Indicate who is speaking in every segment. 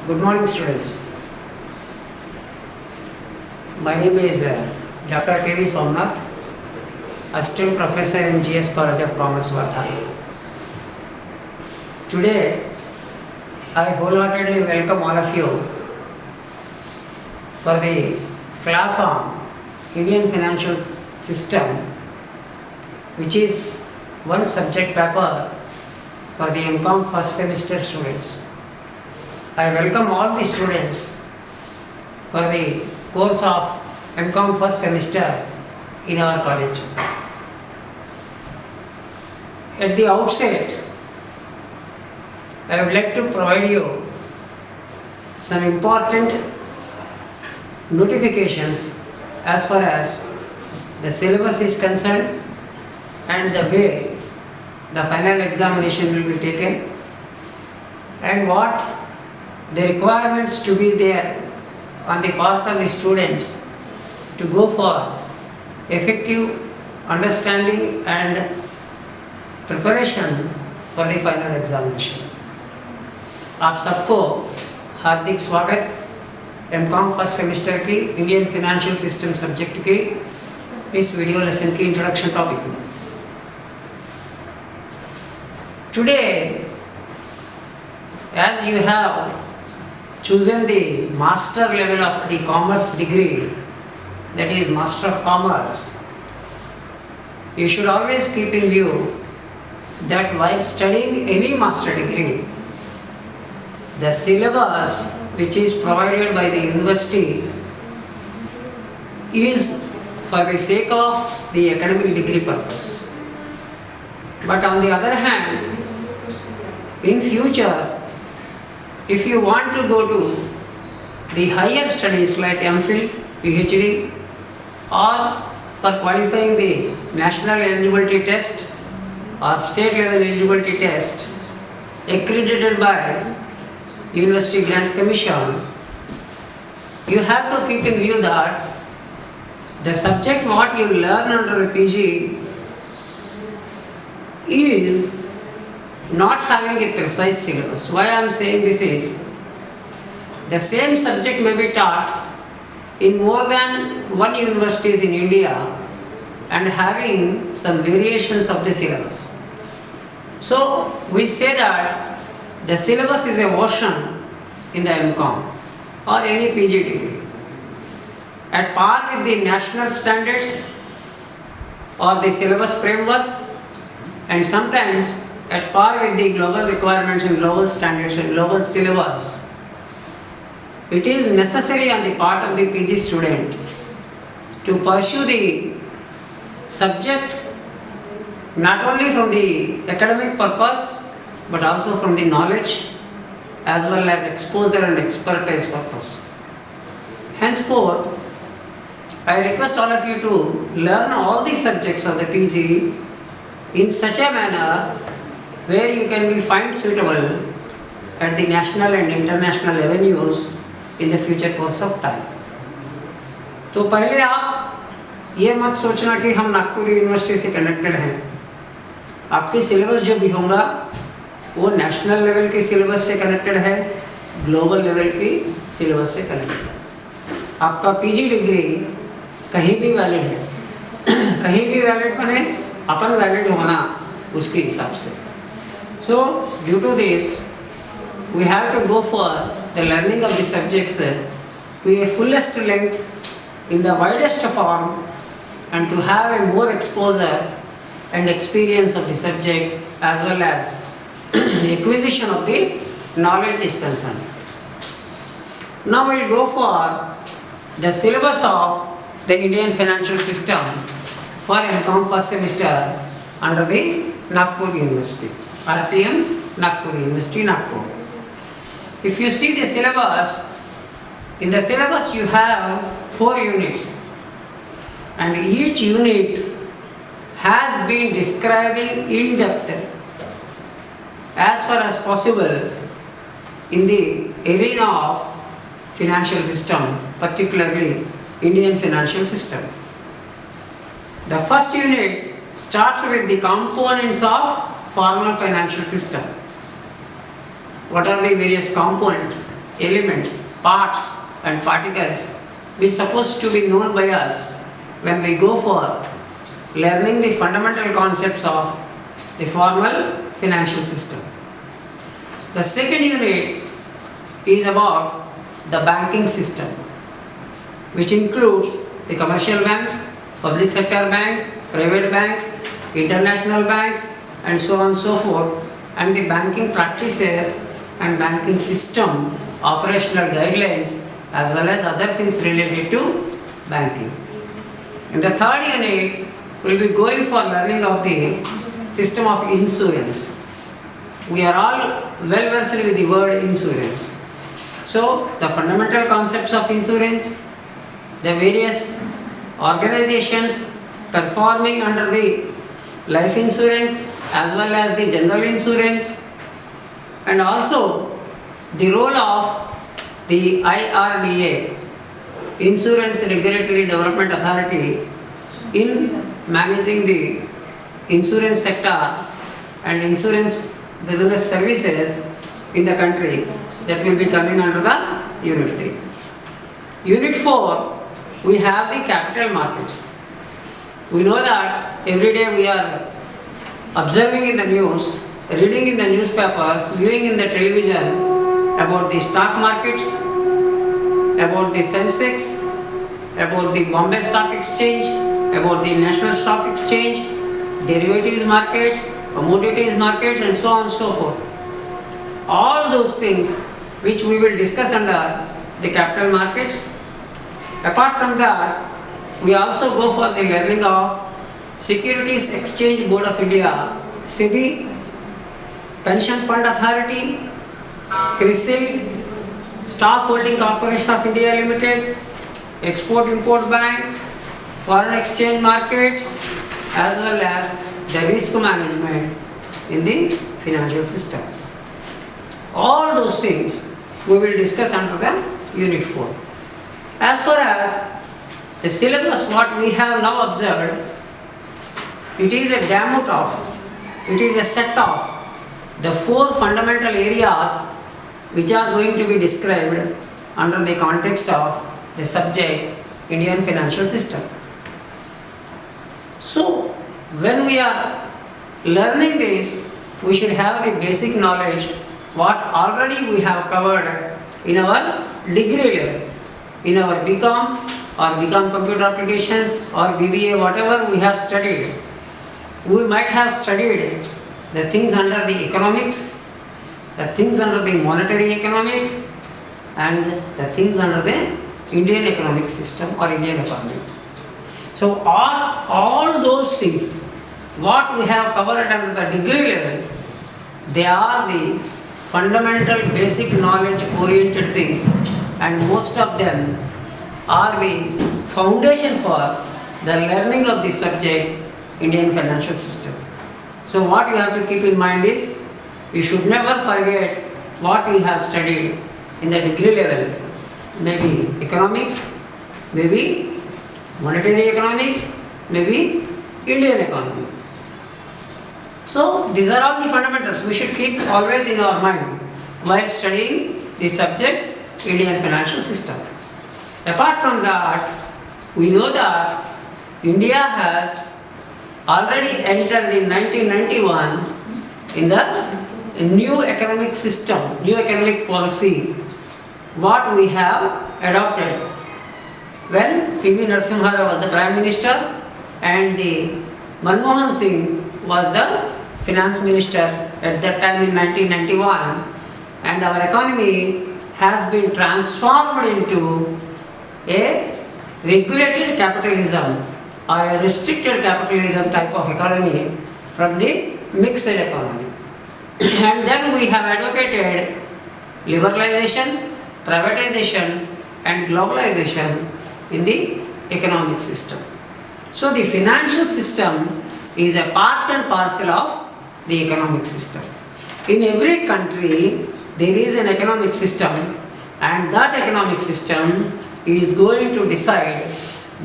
Speaker 1: Good morning, students. My name is Dr. K.V. Somnath, Assistant Professor in GS College of Commerce, Wardha. Today, I wholeheartedly welcome all of you for the class on Indian Financial System, which is one subject paper for the MCOM first semester students. I welcome all the students for the course of MCOM first semester in our college. At the outset, I would like to provide you some important notifications as far as the syllabus is concerned and the way the final examination will be taken and what the requirements to be there on the part of the students to go for effective understanding and preparation for the final examination. आप सबको हार्दिक स्वागत MCom first semester की Indian financial system subject के इस video lesson की introduction topic में. Today, as you have chosen the master level of the commerce degree, that is Master of Commerce, you should always keep in view that while studying any master degree, the syllabus which is provided by the university is for the sake of the academic degree purpose. But on the other hand, in future, if you want to go to the higher studies like MPhil, PhD, or for qualifying the national eligibility test or state level eligibility test accredited by University Grants Commission, you have to keep in view that the subject what you learn under the PG is not having a precise syllabus. Why I am saying this is, the same subject may be taught in more than one universities in India and having some variations of the syllabus. So we say that the syllabus is a ocean in the MCOM or any PG degree, at par with the national standards or the syllabus framework, and sometimes at par with the global requirements and global standards and global syllabus. It is necessary on the part of the PG student to pursue the subject not only from the academic purpose but also from the knowledge as well as exposure and expertise purpose. Henceforth, I request all of you to learn all the subjects of the PG in such a manner where you can be find suitable at the national and international avenues in the future course of time. तो पहले आप ये मत सोचना कि हम Nagpur university से connected हैं. आपकी सिलेबस जो भी होगा वो नेशनल लेवल के सिलेबस से कनेक्टेड है, ग्लोबल लेवल की सिलेबस से कनेक्टेड है. आपका पीजी डिग्री कहीं भी वैलिड है, कहीं भी वैलिड बने, अपन वैलिड होना उसके हिसाब से. So due to this, we have to go for the learning of the subjects to a fullest length in the widest form and to have a more exposure and experience of the subject as well as the acquisition of the knowledge is concerned. Now we will go for the syllabus of the Indian financial system for MCOM first semester under the Nagpur University, RTM Nagpur University, Nagpur. If you see the syllabus, in the syllabus you have 4 units and each unit has been describing in depth as far as possible in the arena of financial system, particularly Indian financial system. The first unit starts with the components of formal financial system. What are the various components? elements, parts and particles which are supposed to be known by us when we go for learning the fundamental concepts of the formal financial system. The second unit is about the banking system, which includes the commercial banks, public sector banks, private banks, international banks, and so on and so forth, and the banking practices and banking system operational guidelines, as well as other things related to banking. In the third unit, we will be going for learning of the system of insurance. We are all well versed with the word insurance. So, the fundamental concepts of insurance, the various organizations performing under the life insurance as well as the general insurance, and also the role of the IRDA, Insurance Regulatory Development Authority, in managing the insurance sector and insurance business services in the country, that will be coming under the Unit 3. Unit 4, we have the capital markets. We know that every day we are observing in the news, reading in the newspapers, viewing in the television about the stock markets, about the Sensex, about the Bombay Stock Exchange, about the National Stock Exchange, derivatives markets, commodities markets, and so on and so forth. All those things which we will discuss under the capital markets. Apart from that, we also go for the learning of Securities Exchange Board of India, SEBI, Pension Fund Authority, CRISIL, Stock Holding Corporation of India Limited, Export-Import Bank, foreign exchange markets, as well as the risk management in the financial system. All those things we will discuss under the Unit 4. As far as the syllabus, what we have now observed, it is a gamut of, it is a set of the 4 fundamental areas which are going to be described under the context of the subject Indian financial system. So, when we are learning this, we should have the basic knowledge what already we have covered in our degree level, in our BCom or BCom Computer Applications or BBA, whatever we have studied. We might have studied the things under the economics, the things under the monetary economics, and the things under the Indian economic system or Indian economy. So all those things, what we have covered under the degree level, they are the fundamental basic knowledge oriented things, and most of them are the foundation for the learning of the subject Indian financial system. So what you have to keep in mind is, you should never forget what you have studied in the degree level, maybe economics, maybe monetary economics, maybe Indian economy. So these are all the fundamentals we should keep always in our mind while studying the subject Indian financial system. Apart from that, we know that India has already entered in 1991 in the new economic system, new economic policy, what we have adopted. When P.V. Narasimha Rao was the Prime Minister and the Manmohan Singh was the Finance Minister at that time in 1991, and our economy has been transformed into a regulated capitalism or a restricted capitalism type of economy from the mixed economy. And then we have advocated liberalization, privatization and globalization in the economic system. So the financial system is a part and parcel of the economic system. In every country there is an economic system, and that economic system is going to decide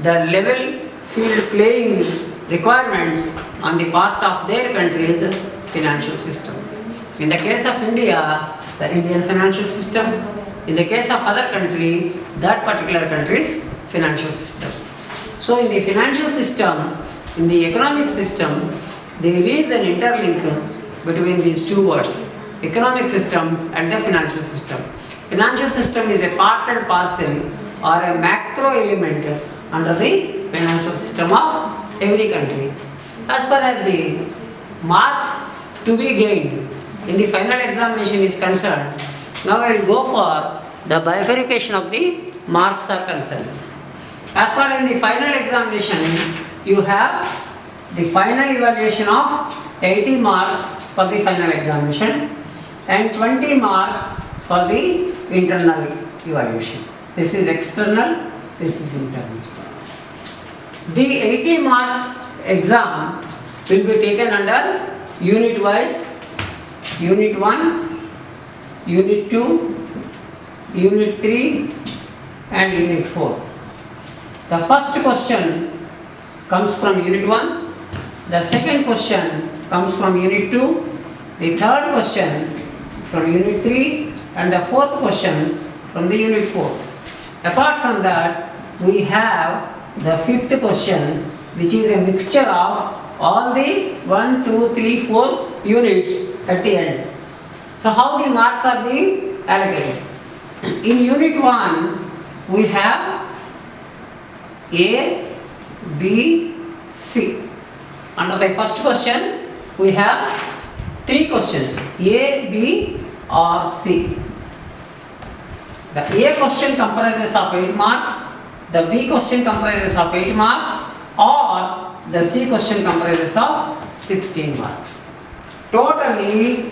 Speaker 1: the level field playing requirements on the part of their country's financial system. In the case of India, the Indian financial system, In the case of other country, that particular country's financial system. So in the financial system, in the economic system, there is an interlink between these two words, economic system and the financial system. Financial system is a part and parcel or a macro element under the financial system of every country. As far as the marks to be gained in the final examination is concerned, now I will go for the bifurcation of the marks are concerned. As far as the final examination, you have the final evaluation of 80 marks for the final examination and 20 marks for the internal evaluation. This is external, this is internal. The 80 marks exam will be taken under unit wise, unit 1, unit 2, unit 3 and unit 4. The first question comes from unit 1, the second question comes from unit 2, the third question from unit 3 and the fourth question from the unit 4. Apart from that, we have the fifth question, which is a mixture of all the 1, 2, 3, 4 units at the end. So how the marks are being allocated? In unit 1, we have A, B, C. Under the first question, we have 3 questions, A, B or C. The A question comprises of 8 marks, the B question comprises of 8 marks or the C question comprises of 16 marks. Totally,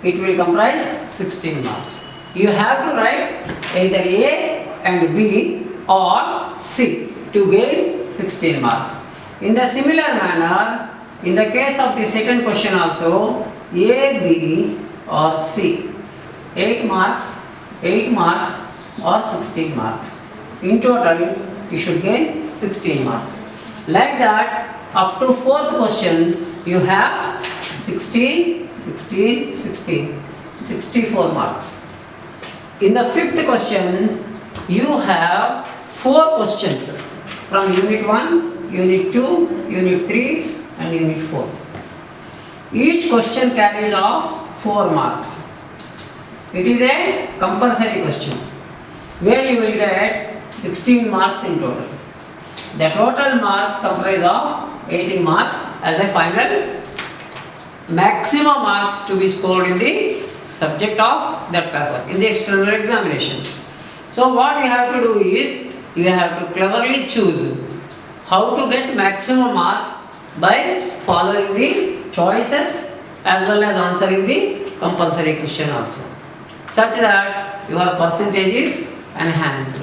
Speaker 1: it will comprise 16 marks. You have to write either A and B or C to gain 16 marks. In the similar manner, in the case of the second question also, A, B or C, 8 marks or 16 marks. In total, you should gain 16 marks. Like that, up to fourth question, you have 16, 16, 16, 64 marks. In the fifth question, you have 4 questions from unit 1, unit 2, unit 3 and unit 4. Each question carries off 4 marks. It is a compulsory question where you will get 16 marks in total. The total marks comprise of 80 marks as a final maximum marks to be scored in the subject of that paper in the external examination. So what you have to do is, you have to cleverly choose how to get maximum marks by following the choices as well as answering the compulsory question also, such that your percentage is enhanced.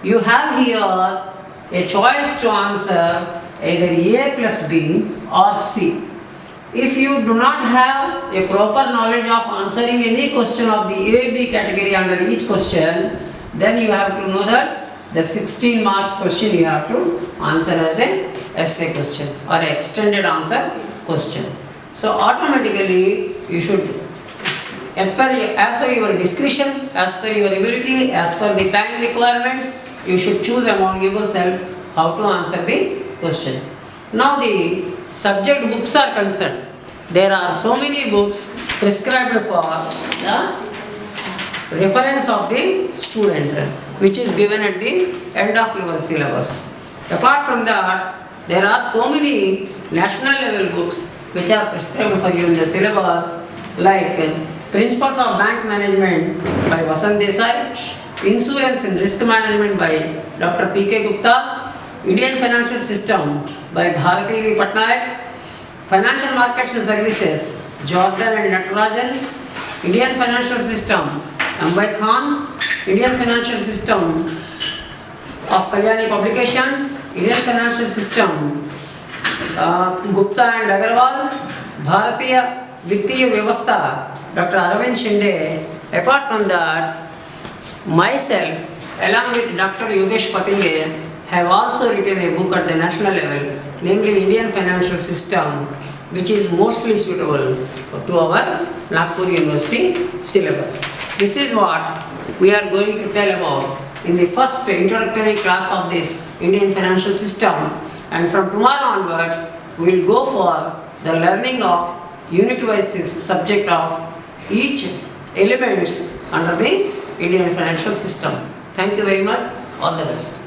Speaker 1: You have here a choice to answer either A plus B or C. If you do not have a proper knowledge of answering any question of the A, B category under each question, then you have to know that the 16 marks question you have to answer as an essay question or an extended answer question. So automatically you should, as per your discretion, as per your ability, as per the time requirements, you should choose among yourself how to answer the question. Now the subject books are concerned. There are so many books prescribed for the reference of the students, which is given at the end of your syllabus. Apart from that, there are so many national level books which are prescribed for you in the syllabus, like Principles of Bank Management by Vasant Desai, Insurance and Risk Management by Dr. P.K. Gupta, Indian Financial System by Bharati V. Patnaik, Financial Markets and Services, Jordan and Natarajan, Indian Financial System, Ambai Khan, Indian Financial System of Kalyani Publications, Indian Financial System, Gupta and Agarwal, Bharatiya Vittiya Vyavastha, Dr. Arvind Shinde. Apart from that, myself, along with Dr. Yogesh Patinge, have also written a book at the national level, namely Indian Financial System, which is mostly suitable to our Nagpur University syllabus. This is what we are going to tell about in the first introductory class of this Indian financial system, and from tomorrow onwards we will go for the learning of unit-wise subject of each elements under the Indian financial system. Thank you very much. All the best.